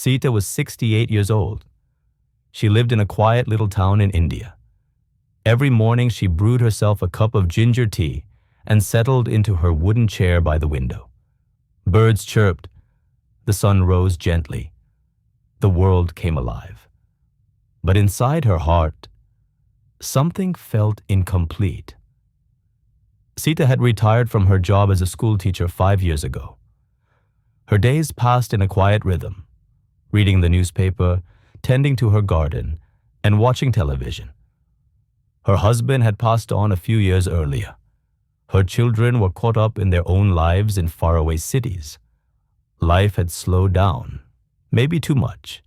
Sita was 68 years old. She lived in a quiet little town in India. Every morning she brewed herself a cup of ginger tea and settled into her wooden chair by the window. Birds chirped. The sun rose gently. The world came alive. But inside her heart, something felt incomplete. Sita had retired from her job as a school teacher 5 years ago. Her days passed in a quiet rhythm, reading the newspaper, tending to her garden, and watching television. Her husband had passed on a few years earlier. Her children were caught up in their own lives in faraway cities. Life had slowed down, maybe too much.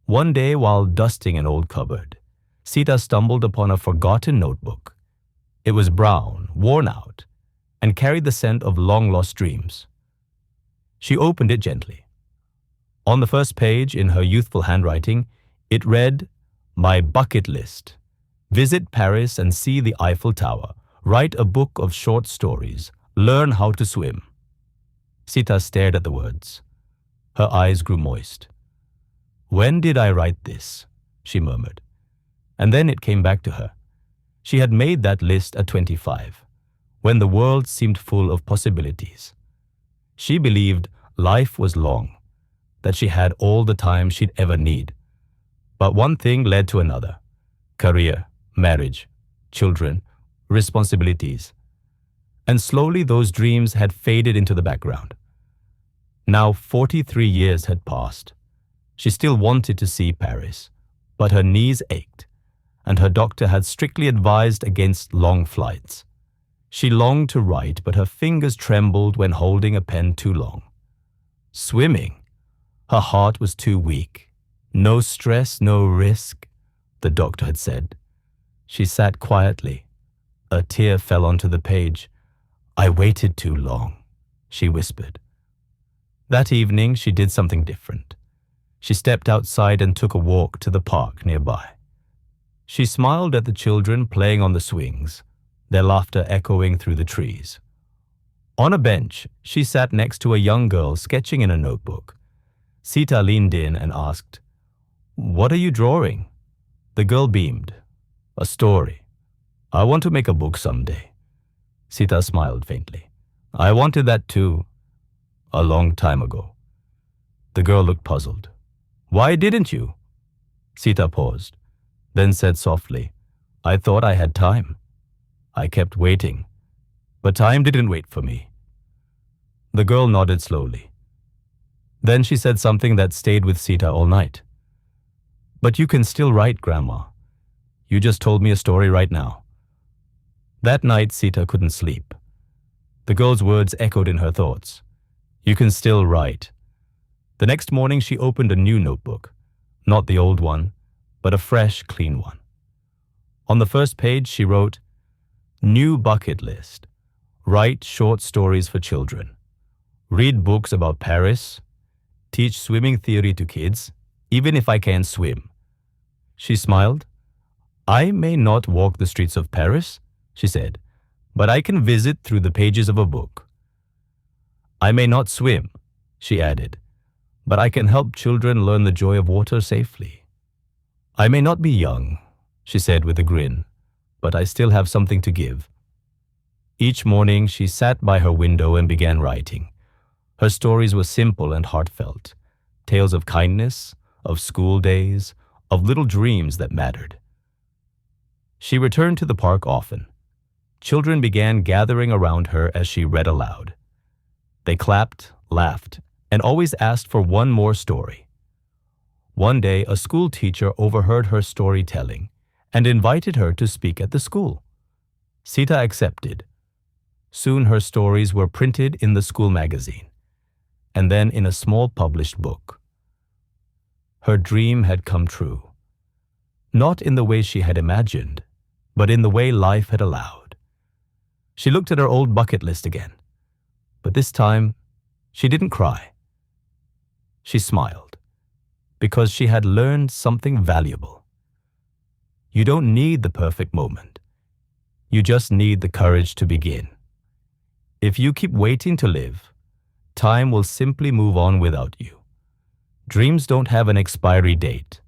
One day, while dusting an old cupboard, Sita stumbled upon a forgotten notebook. It was brown, worn out, and carried the scent of long-lost dreams. She opened it gently. On the first page, in her youthful handwriting, it read, "My bucket list. Visit Paris and see the Eiffel Tower. Write a book of short stories. Learn how to swim." Sita stared at the words. Her eyes grew moist. "When did I write this?" she murmured. And then it came back to her. She had made that list at 25, when the world seemed full of possibilities. She believed life was long, that she had all the time she'd ever need. But one thing led to another: career, marriage, children, responsibilities. And slowly those dreams had faded into the background. Now 43 years had passed. She still wanted to see Paris, but her knees ached, and her doctor had strictly advised against long flights. She longed to write, but her fingers trembled when holding a pen too long. Swimming. Her heart was too weak. No stress, no risk, the doctor had said. She sat quietly. A tear fell onto the page. "I waited too long," she whispered. That evening, she did something different. She stepped outside and took a walk to the park nearby. She smiled at the children playing on the swings, their laughter echoing through the trees. On a bench, she sat next to a young girl sketching in a notebook. Sita leaned in and asked, "What are you drawing?" The girl beamed. "A story. I want to make a book someday." Sita smiled faintly. "I wanted that too, a long time ago." The girl looked puzzled. "Why didn't you?" Sita paused, then said softly, "I thought I had time. I kept waiting, but time didn't wait for me." The girl nodded slowly. Then she said something that stayed with Sita all night. "But you can still write, Grandma. You just told me a story right now." That night, Sita couldn't sleep. The girl's words echoed in her thoughts. You can still write. The next morning, she opened a new notebook. Not the old one, but a fresh, clean one. On the first page, she wrote, "New bucket list. Write short stories for children. Read books about Paris. Teach swimming theory to kids, even if I can't swim." She smiled. "I may not walk the streets of Paris," she said, "but I can visit through the pages of a book. I may not swim," she added, "but I can help children learn the joy of water safely. I may not be young," she said with a grin, "but I still have something to give." Each morning, she sat by her window and began writing. Her stories were simple and heartfelt, tales of kindness, of school days, of little dreams that mattered. She returned to the park often. Children began gathering around her as she read aloud. They clapped, laughed, and always asked for one more story. One day, a school teacher overheard her storytelling and invited her to speak at the school. Sita accepted. Soon her stories were printed in the school magazine, and then in a small published book. Her dream had come true. Not in the way she had imagined, but in the way life had allowed. She looked at her old bucket list again, but this time she didn't cry. She smiled, because she had learned something valuable. You don't need the perfect moment. You just need the courage to begin. If you keep waiting to live, time will simply move on without you. Dreams don't have an expiry date,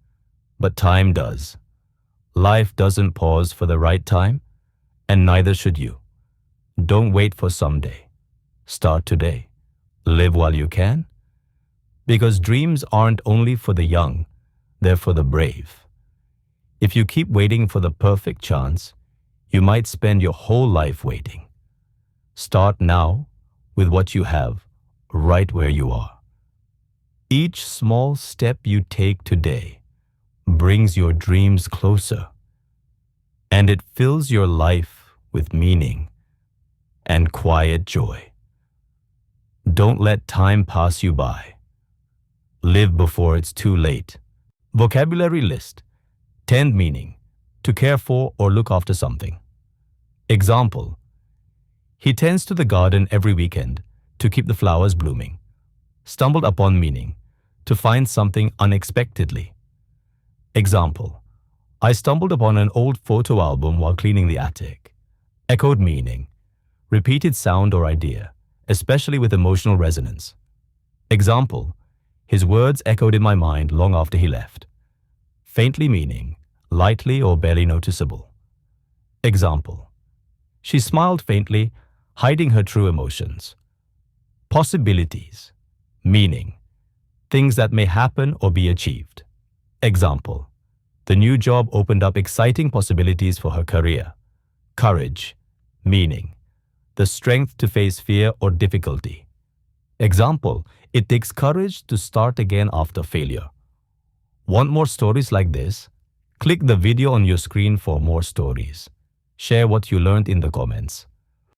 but time does. Life doesn't pause for the right time, and neither should you. Don't wait for someday. Start today. Live while you can. Because dreams aren't only for the young, they're for the brave. If you keep waiting for the perfect chance, you might spend your whole life waiting. Start now with what you have, right where you are. Each small step you take today brings your dreams closer, and it fills your life with meaning and quiet joy. Don't let time pass you by. Live before it's too late. Vocabulary list. Tend meaning, to care for or look after something. Example, he tends to the garden every weekend to keep the flowers blooming. Stumbled upon meaning, to find something unexpectedly. Example, I stumbled upon an old photo album while cleaning the attic. Echoed meaning, repeated sound or idea, especially with emotional resonance. Example, his words echoed in my mind long after he left. Faintly meaning, lightly or barely noticeable. Example, she smiled faintly, hiding her true emotions. Possibilities, meaning, things that may happen or be achieved. Example, the new job opened up exciting possibilities for her career. Courage, meaning, the strength to face fear or difficulty. Example, it takes courage to start again after failure. Want more stories like this? Click the video on your screen for more stories. Share what you learned in the comments.